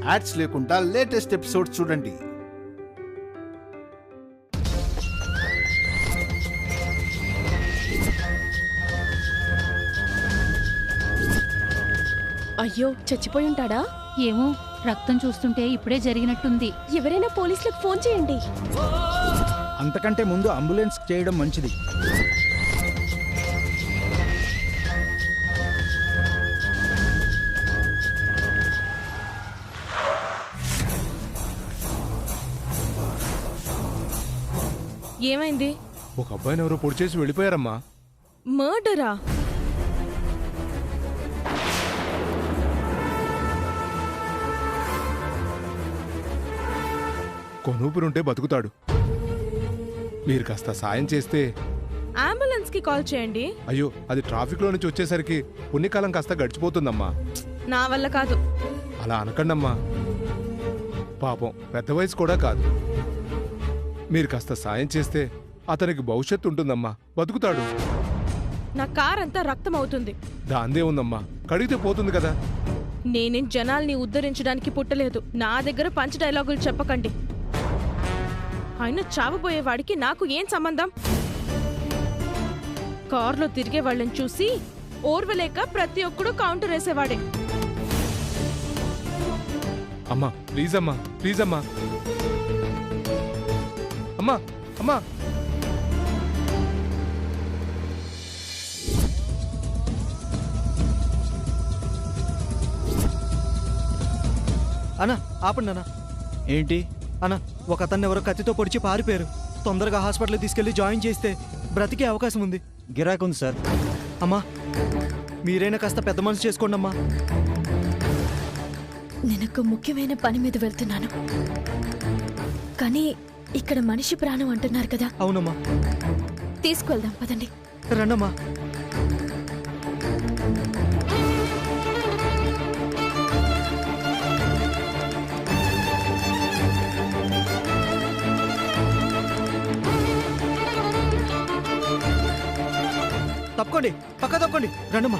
Ads లేకుండా latest episode చూడండి. అయ్యో, చచ్చిపోయి ఉంటాడా? ఏమో, రక్తం చూస్తుంటే ఇప్పుడే జరిగినట్టుంది. ఎవరైనా పోలీసులకు ఫోన్ చేయండి. అంతకంటే ముందు అంబులెన్స్ చేయడం మంచిది. ఏమైంది? ఒక అబ్బాయిని ఎవరో పొడి చేసి వెళ్ళిపోయారమ్మా. మర్డరా? కొనూపిరుంటే బతుకుతాడు. మీరు కాస్త సాయం చేస్తే. అంబులెన్స్ కి కాల్ చేయండి. అయ్యో, అది ట్రాఫిక్ లో నుంచి వచ్చేసరికి పుణ్యకాలం కాస్త గడిచిపోతుందమ్మా. నా వల్ల కాదు. అలా అనకండమ్మా, పాపం పెద్ద వయసు కూడా కాదు. మీరు కాస్త సాయం చేస్తే అతనికి భవిష్యత్తు ఉంటుందమ్మా, బతుకుతాడు. నా కార్ అంతా రక్తం అవుతుంది. దాందే ఉందమ్మా, కడిగితే పోతుంది కదా. నేనేం జనాల్ని ఉద్ధరించడానికి పుట్టలేదు. నా దగ్గర పంచ్ డైలాగులు చెప్పకండి. ఆయన చావబోయేవాడికి నాకు ఏం సంబంధం? కార్లో తిరిగే వాళ్ళని చూసి ఓర్వలేక ప్రతి ఒక్కడు కౌంటర్ వేసేవాడే. అమ్మా ప్లీజ్ అమ్మా, ప్లీజ్ అమ్మా. అమ్మా అమ్మా. అన్నా ఆపండి అన్నా. ఏంటి? అన్నా, ఒక అతన్ని ఎవరో కత్తితో పొడిచి పారిపోయారు. తొందరగా హాస్పిటల్ తీసుకెళ్లి జాయిన్ చేస్తే బ్రతికే అవకాశం ఉంది. గిరాకు ఉంది సార్. అమ్మా, మీరైనా కాస్త పెద్ద మనసు చేసుకోండి అమ్మా. నేనొక ముఖ్యమైన పని మీద వెళ్తున్నాను, కానీ ఇక్కడ మనిషి ప్రాణం అంటున్నారు కదా. అవునమ్మా. తీసుకువెళ్దాం పదండి. రండమ్మా. తప్పుకోండి, పక్క తప్పుకోండి. రండమ్మా.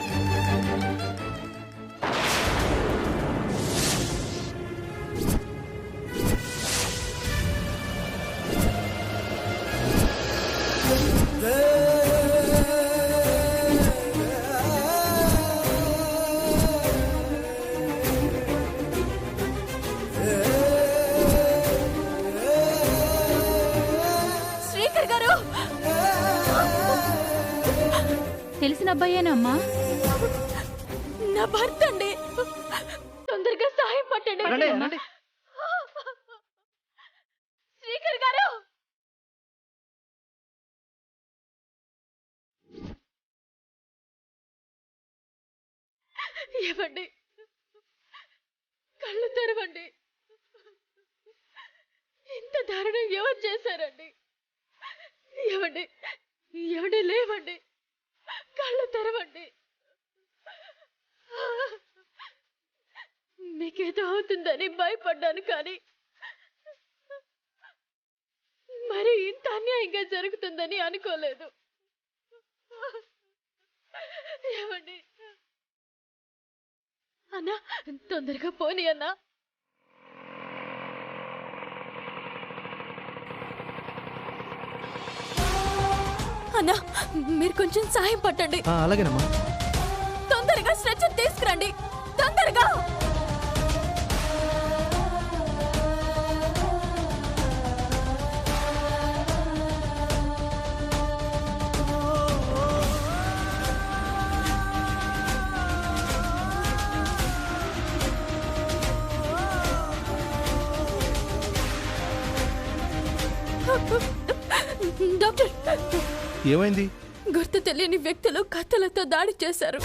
శ్రీకర్ గారు, తెలిసిన అబ్బాయేనమ్మా? నా భర్త అండి. తొందరగా సహాయం పట్టండి. శ్రీకర్ గారు, ఏవండి, కళ్ళు తెరవండి. ఇంత దారుణం ఎవరు చేశారండి? ఏవండి, ఏవండి, లేవండి, కళ్ళు తెరవండి. మీకేదో అవుతుందని భయపడ్డాను, కానీ మరి ఇంత అన్యాయంగా జరుగుతుందని అనుకోలేదు. ఏమండి అన్నా, తొందరగా పోనీ అన్నా. అన్నా, మీరు కొంచెం సాయం పట్టండి. అలాగేనమ్మా. తొందరగా స్ట్రెచర్ తీసుకురండి, తొందరగా. డాక్టర్, ఏమైంది? గుర్తు తెలియని వ్యక్తులు కత్తులతో దాడి చేశారు.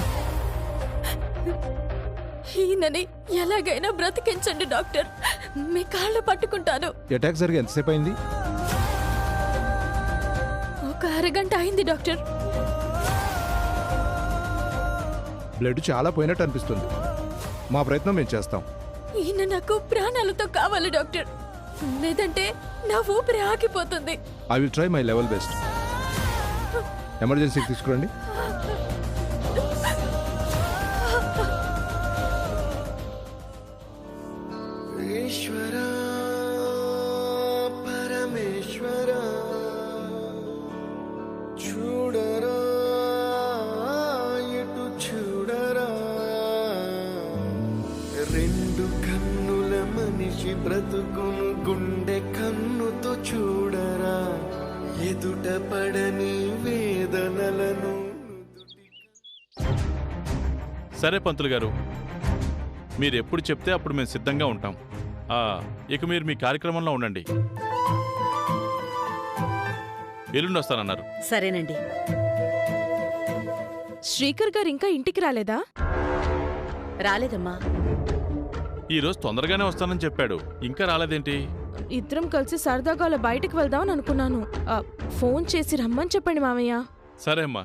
ఈయనని ఎలాగైనా బ్రతికించండి డాక్టర్. మీ కాళ్ళు పట్టుకుంటాను. అటాక్ జరిగి ఎంతసేపు అయింది? ఒక అరగంట అయింది డాక్టర్. బ్లడ్ చాలా పోయినట్టు అనిపిస్తుంది. మా ప్రయత్నం మేము చేస్తాం. ఈయన నాకు ప్రాణాలతో కావాలి డాక్టర్, లేదంటే నా ఊపిరి ఆగిపోతుంది. I will try my level best. ఎమర్జెన్సీకి తీసుకురండి. ఈశ్వర పరమేశ్వర చూడరా ఎటు చూడరా రెండు కన్నుల మనిషి బ్రతుకును గుండె కన్నుతో చూడరా ఎదుట పడని వేదనలను. సరే పంతులు గారు, మీరు ఎప్పుడు చెప్తే అప్పుడు మేము సిద్ధంగా ఉంటాం. ఇక మీరు మీ కార్యక్రమంలో ఉండండి. ఎల్లుండి వస్తానన్నారు. సరేనండి. శ్రీకర్ గారు ఇంకా ఇంటికి రాలేదా? రాలేదమ్మా. ఈరోజు తొందరగానే వస్తానని చెప్పాడు, ఇంకా రాలేదేంటి? ఇద్దరం కలిసి సరదాగా అలా బయటకు వెళ్దామని అనుకున్నాను. ఫోన్ చేసి రమ్మని చెప్పండి మామయ్య. సరే అమ్మా.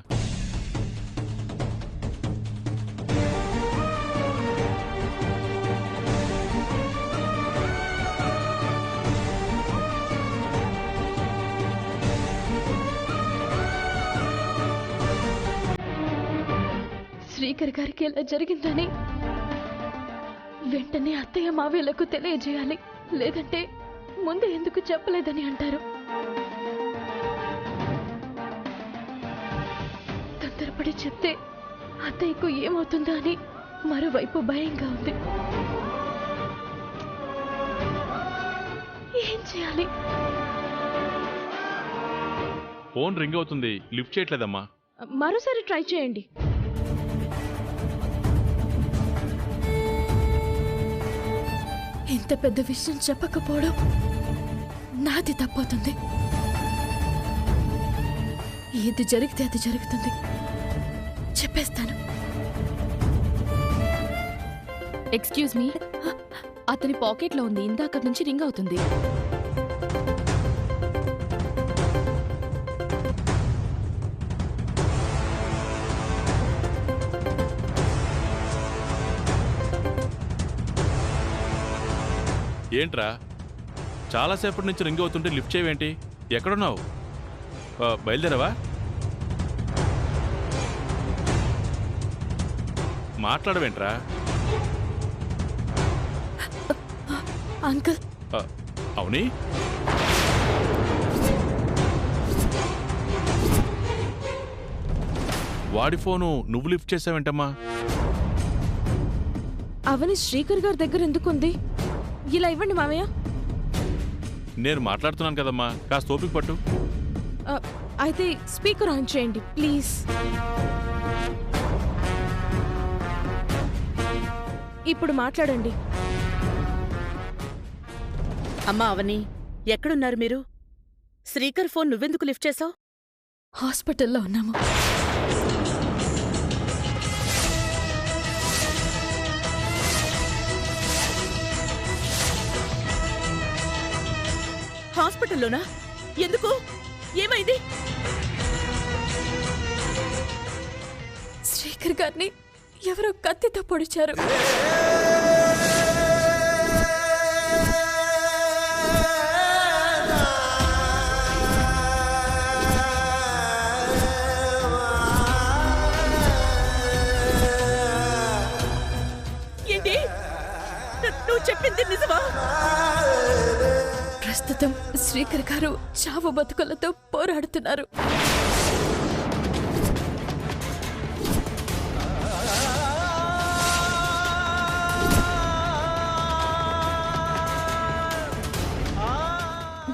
శ్రీకర్ గారికి ఎలా జరిగిందని వెంటనే అత్తయ్య మావయ్యలకు తెలియజేయాలి. లేదంటే ముందు ఎందుకు చెప్పలేదని అంటారు. తొందరపడి చెప్తే అత్తయ్యకు ఏమవుతుందో అని మరోవైపు భయంగా ఉంది. ఏం చేయాలి? ఫోన్ రింగ్ అవుతుంది, లిఫ్ట్ చేయట్లేదమ్మా. మరోసారి ట్రై చేయండి. ఇంత పెద్ద విషయం చెప్పకపోవడం నాది తప్పవుతుంది. ఏది జరిగితే అది జరుగుతుంది. చెప్పేస్తాను. ఎక్స్క్యూజ్ మీ, అతని పాకెట్లో ఉంది, ఇందాక నుంచి రింగ్ అవుతుంది. ఏంట్రా, చాలాసేపటి నుంచి రింగ్ అవుతుంటే లిఫ్ట్ చేయవేంటి? ఎక్కడున్నావు? బయలుదేరావా? మాట్లాడవేంట్రా? అంకుల్. అవునీ? వాడి ఫోను నువ్వు లిఫ్ట్ చేసావేంటమ్మా? అవని శ్రీకర్ గారి దగ్గర ఎందుకుంది? ఇలా ఇవ్వండి మామయ్య. నేను మాట్లాడుతున్నాను కదమ్మా, కాస్త ఓపిక పట్టు. అయితే స్పీకర్ ఆన్ చేయండి ప్లీజ్. ఇప్పుడు మాట్లాడండి. అమ్మా అవని, ఎక్కడున్నారు మీరు? శ్రీకర్ ఫోన్ నువ్వెందుకు లిఫ్ట్ చేసావు? హాస్పిటల్లో ఉన్నాము. హాస్పిటల్లోనా? ఎందుకు? ఏమైంది? శ్రీకర్ గారిని ఎవరో కత్తితో పొడిచారు. ఏంటి నువ్వు చెప్పింది నిజమా? ప్రస్తుతం శ్రీకర్ గారు చావు బతుకులతో పోరాడుతున్నారు.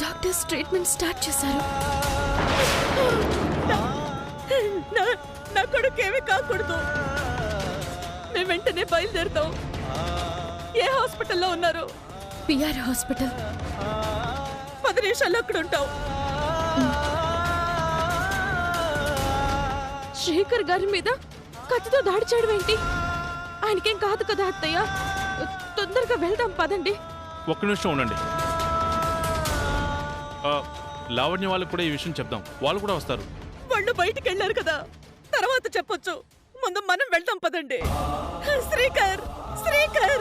డాక్టర్స్ ట్రీట్మెంట్ స్టార్ట్ చేశారు. నా కొడుకు ఏమీ కాకూడదు. మేము వెంటనే బయలుదేరుతాం. ఏ హాస్పిటల్లో ఉన్నారు? PR hospital. 10 నిమిషాల్లో అక్కడ ఉంటాం. శ్రీకర్ గారి మీద కత్తితో దాడి చేయడం ఏంటి? ఆయనకేం కాదు కదా అత్తయ్య. తొందరగా వెళ్దాం పదండి. ఒక్క నిమిషం ఉండండి. లావణ్య వాళ్ళకి కూడా ఈ విషయం చెప్దాం, వాళ్ళు కూడా వస్తారు. వాళ్ళు బయటికి వెళ్ళారు కదా, తర్వాత చెప్పొచ్చు. ముందు మనం వెళ్దాం పదండి. శ్రీకర్, శ్రీకర్.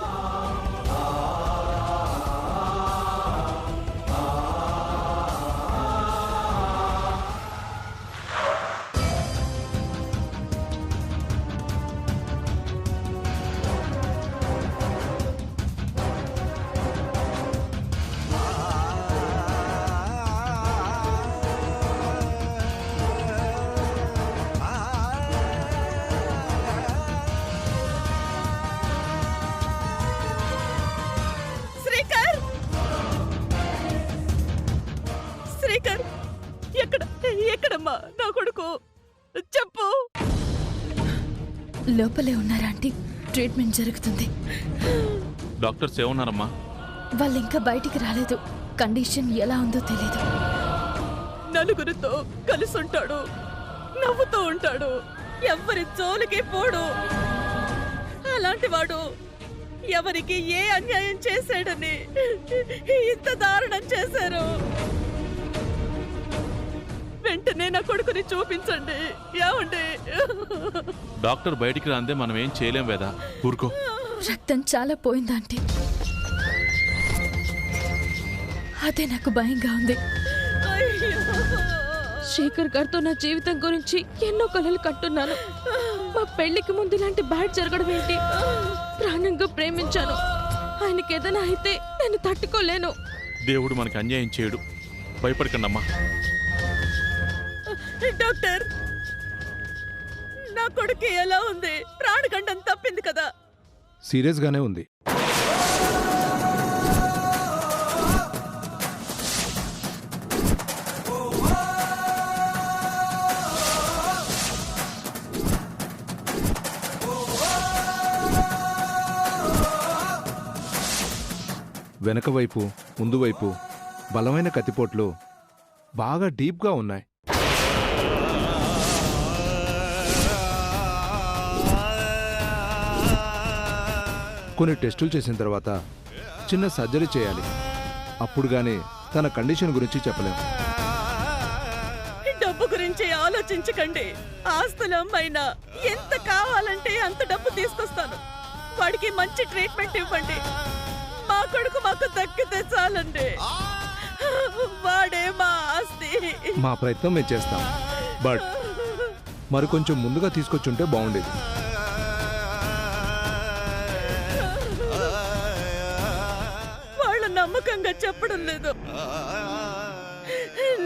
ఎక్కడమ్మా నా కొడుకు? చెప్పు. లోపలే ఉన్నారా ఆంటీ? ట్రీట్మెంట్ జరుగుతుంది. డాక్టర్స్ ఏమన్నారమ్మా? వాళ్ళు ఇంకా బయటికి రాలేదు. కండిషన్ ఎలా ఉందో తెలీదు. నలుగురితో కలిసి ఉంటాడు, నవ్వుతూ ఉంటాడు, ఎవరి జోలికి పోడు. అలాంటి వాడు ఎవరికి ఏ అన్యాయం చేశాడని ఇంత దారుణం చేశారు. వెంటనే నా కొడుకుని చూపించండి. ఏమండి? డాక్టర్ బయటికి రాందే మనం ఏం చేయలేం వేదా. ఊరుకో. రక్తం చాలా పోయిందా ఆంటీ? అదే నాకు భయంగా ఉంది. శేఖర్ గారితో నా జీవితం గురించి ఎన్నో కలలు కంటున్నాను. మా పెళ్లికి ముందు ఇలాంటి బ్యాడ్ జరగడం ఏంటి? ప్రాణంగా ప్రేమించాను. ఆయనకి ఏదైనా అయితే నేను తట్టుకోలేను. దేవుడు మనకి అన్యాయం చేయడు. భయపడకండమ్మా. డాక్టర్, నా కొడుకు ఎలా ఉంది? ప్రాణగండం తప్పింది కదా? సీరియస్గానే ఉంది. వెనక వైపు, ముందు వైపు బలమైన కత్తిపోట్లు బాగా డీప్గా ఉన్నాయి. కొన్ని టెస్టులు చేసిన తర్వాత చిన్న సర్జరీ చేయాలి. అప్పుడు గానీ తన కండిషన్ గురించి చెప్పలేం. డబ్బు గురించి ఆలోచించకండి. ఆస్తులు అమ్మైనా ఎంత కావాలంటే అంత డబ్బు తీసుకొస్తాను. వాడికి మంచి ట్రీట్మెంట్ ఇవ్వండి. మా కొడుకు మాకు దక్కితే చాలండి. వాడే మా ఆస్తి. మా ప్రయత్నం మేము చేస్తాం. బట్ మరి కొంచెం ముందుగా తీసుకొచ్చుంటే బాగుండేది. వాళ్ళు నమ్మకంగా చెప్పడం లేదు.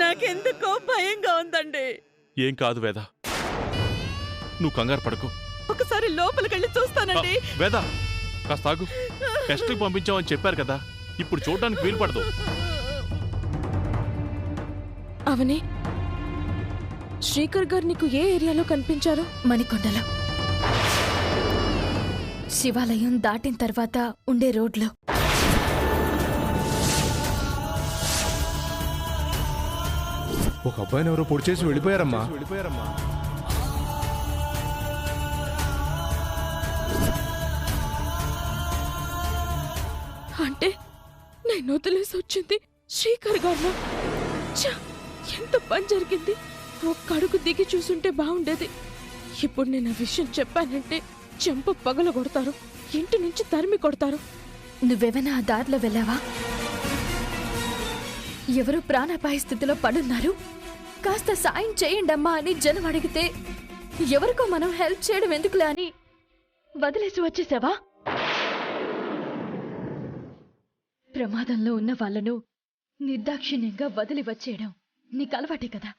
నాకెందుకో భయంగా ఉందండి. ఏం కాదు వేద, నువ్వు కంగారు పడకు. ఒకసారి లోపలికెళ్ళి చూస్తానండి. వేద, కాస్త ఆగు. టెస్ట్కి పంపించామని చెప్పారు కదా, ఇప్పుడు చూడడానికి వీలు పడదు. అవని, శ్రీకర్ గారు నీకు ఏ ఏరియాలో కనిపించారు? మణికొండలో, శివాలయం దాటిన తర్వాత ఉండే రోడ్లో. ఒక అబ్బాయిని ఎవరో పొడి చేసి వెళ్ళిపోయారమ్మా. అంటే నేను వదిలేసి వచ్చింది శ్రీకర్ గారు. ఎంత పని జరిగింది. ఒక్క అడుగు దిగి చూసుంటే బాగుండేది. ఇప్పుడు నేను ఆ విషయం చెప్పానంటే చెంప పగల కొడతారు, ఇంటి నుంచి తరిమి కొడతారు. నువ్వేమైనా ఆ దారిలో వెళ్ళావా? ఎవరు ప్రాణాపాయ స్థితిలో పడున్నారు, కాస్త సాయం చేయండమ్మా అని జనం అడిగితే ఎవరికో మనం హెల్ప్ చేయడం ఎందుకులే అని వదిలేసి వచ్చేసావా? ప్రమాదంలో ఉన్న వాళ్ళను నిర్దాక్షిణ్యంగా వదిలి వచ్చేయడం నీకు అలవాటే కదా.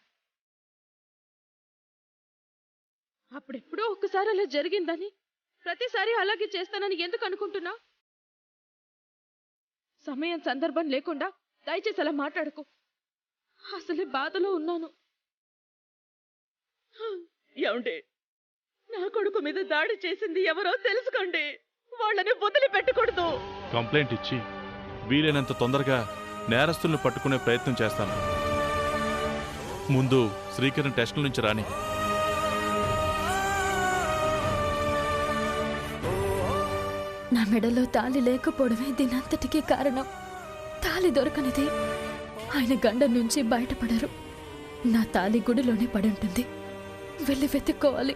అప్పుడెప్పుడో ఒక్కసారి అలా జరిగిందని ప్రతిసారి అలాగే చేస్తానని ఎందుకు అనుకుంటున్నా? సమయం సందర్భం లేకుండా దయచేసి అలా మాట్లాడుకో. అసలే బాధలో ఉన్నాను. ఏమండి, నా కొడుకు మీద దాడి చేసింది ఎవరో తెలుసుకోండి. వాళ్ళని వదిలిపెట్టకూడదు. కంప్లైంట్ ఇచ్చి వీలైనంత తొందరగా నేరస్తుల్ని పట్టుకునే ప్రయత్నం చేస్తాను. ముందు శ్రీకరణ్ టెస్టుల నుంచి రాని. నా మెడలో తాళి లేకపోవడమే దీనంతటికీ కారణం. తాళి దొరకనిది ఆయన గండం నుంచి బయటపడరు. నా తాళి గుడిలోనే పడి ఉంటుంది. వెళ్ళి వెతుక్కోవాలి.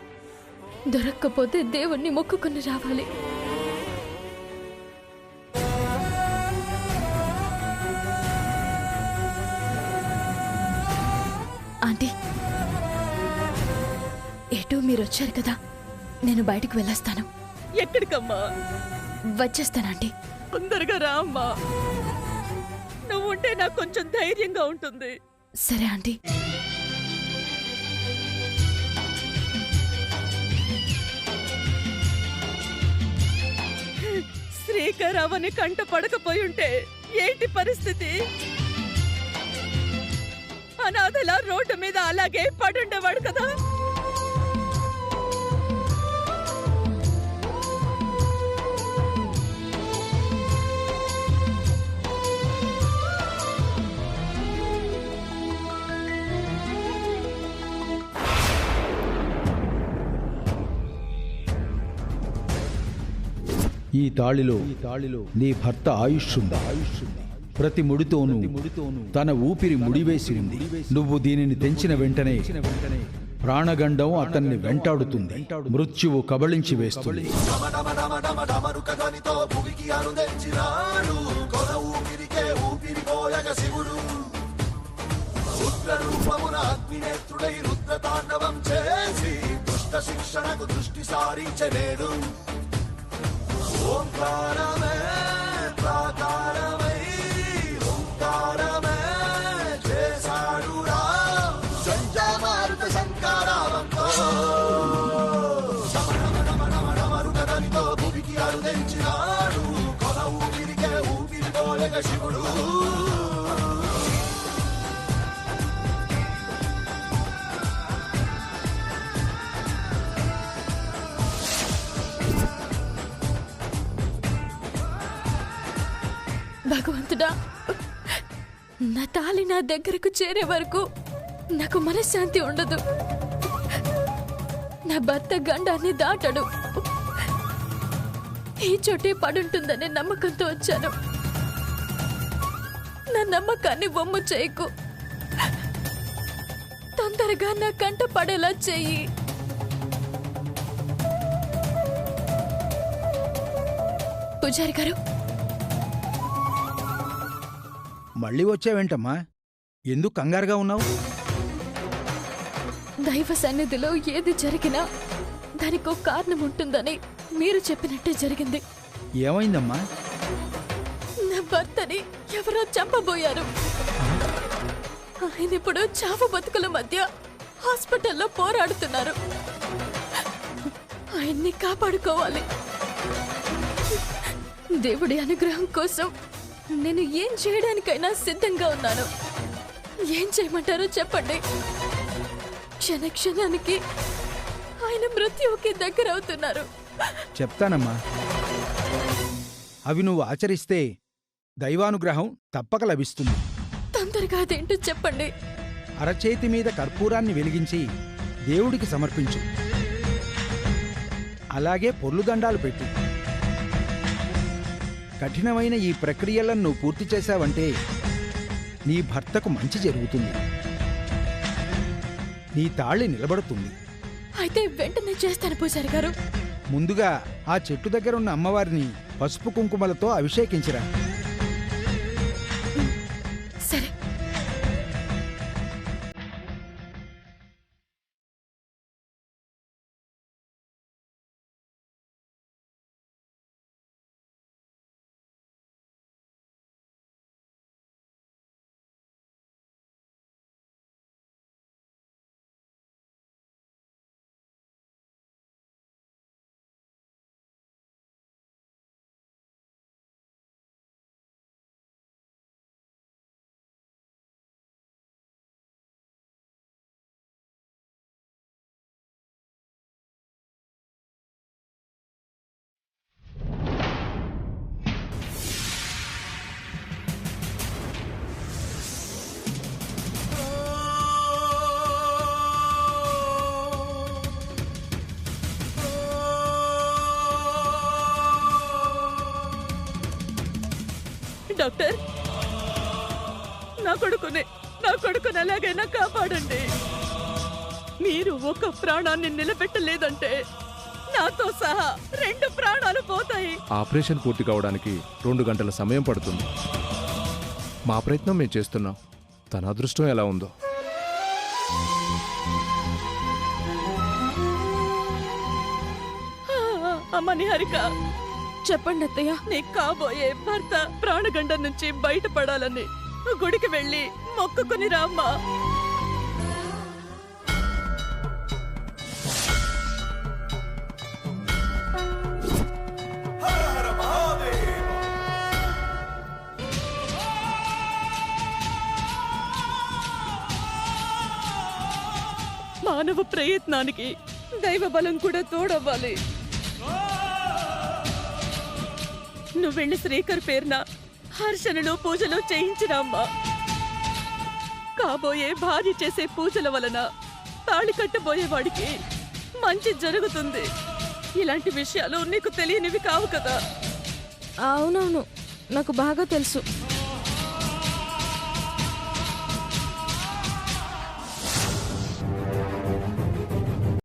దొరక్కపోతే దేవుణ్ణి మొక్కుకొని రావాలి. ఆంటీ, ఎటూ మీరొచ్చారు కదా, నేను బయటికి వెళ్ళొస్తాను. ఎక్కడికమ్మా? వచ్చేస్తానంటీ. తొందరగా రా అమ్మా. నువ్వుంటే నాకు కొంచెం ధైర్యంగా ఉంటుంది. సరే ఆంటీ. శ్రీకర్ అవని కంట పడకపోయి ఉంటే ఏంటి పరిస్థితి? అనాథలా రోడ్డు మీద అలాగే పడుండేవాడు కదా. ఈ తాళిలో నీ భర్త ఆయుష్షుందా? ప్రతి ముడితోనూ తన ఊపిరి ముడివేసి ఉంది. నువ్వు దీనిని తెంచిన వెంటనే ప్రాణగండం అతన్ని వెంటాడుతుంది. మృత్యువు కబళించి వేస్తుంది. శిక్షణకు దృష్టి సారించలేడు. ఓంకారమే ప్రాకారమై ఓంకారమే చేశాడురా సంజామారుత సంకారావంతో సమరమరమరమరుగనితో భూమికి అరుదెంచినాడు. కొల ఊపిరికే ఊపిరి పోలెగ శివుడు. భగవంతుడా, నా తాళి నా దగ్గరకు చేరే వరకు నాకు మనశ్శాంతి ఉండదు. నా భర్త గండాన్ని దాటడు. ఈ చోటే పడుంటుందనే నమ్మకంతో వచ్చాను. నా నమ్మకాన్ని వమ్ము చేయకు. తొందరగా నా కంట పడేలా చెయ్యి. పూజారి గారు, మళ్ళీ వచ్చావేంటమ్మా? ఎందుకు కంగారుగా ఉన్నావు? దైవ సన్నిధిలో ఏది జరిగినా దానికో కారణం ఉంటుందని మీరు చెప్పినట్టే జరిగింది. ఏమైందమ్మా? నా భర్తని ఎవరో చంపబోయారు. ఆయన ఇప్పుడు చావు బతుకుల మధ్య హాస్పిటల్లో పోరాడుతున్నారు. ఆయన్ని కాపాడుకోవాలి. దేవుడి అనుగ్రహం కోసం నేను ఏం చేయడానికైనా సిద్ధంగా ఉన్నాను. ఏం చేయమంటారో చెప్పండి. క్షణక్షణానికి ఆయన మృత్యువుకి దగ్గర అవుతున్నారు. చెప్తానమ్మా. అవి నువ్వు ఆచరిస్తే దైవానుగ్రహం తప్పక లభిస్తుంది. తొందరగా అదేంటో చెప్పండి. అరచేతి మీద కర్పూరాన్ని వెలిగించి దేవుడికి సమర్పించు. అలాగే పొర్లుదండాలు పెట్టు. కఠినమైన ఈ ప్రక్రియలను నువ్వు పూర్తి చేశావంటే నీ భర్తకు మంచి జరుగుతుంది. నీ తాళి నిలబడుతుంది. అయితే వెంటనే చేస్తాను పూజారి గారు. ముందుగా ఆ చెట్టు దగ్గర ఉన్న అమ్మవారిని పసుపు కుంకుమలతో అభిషేకించరా. సరే. డాక్టర్, నా కొడుకుని ఎలాగైనా కాపాడండి. మీరు ఒక ప్రాణాన్ని నిలబెట్టలేదంటే నాతో సహా 2 ప్రాణాలు పోతాయి. ఆపరేషన్ పూర్తి కావడానికి 2 గంటల సమయం పడుతుంది. మా ప్రయత్నం మేము చేస్తున్నాం. తన అదృష్టం ఎలా ఉందో. అమ్మ నిహారిక, చెప్పండి అత్తయ్య. నీకు కాబోయే భర్త ప్రాణగండం నుంచి బయటపడాలని గుడికి వెళ్ళి మొక్కుకుని రామ్మా. మానవ ప్రయత్నానికి దైవ బలం కూడా తోడవ్వాలి. నువ్వు వెళ్ళి శ్రీకర్ పేరున హర్షణలో పూజలు చేయించినమ్మా. కాబోయే భార్య చేసే పూజల వలన తాళి కట్టబోయేవాడికి మంచి జరుగుతుంది. ఇలాంటి విషయాలు నీకు తెలియనివి కావు కదా. అవునవును, నాకు బాగా తెలుసు.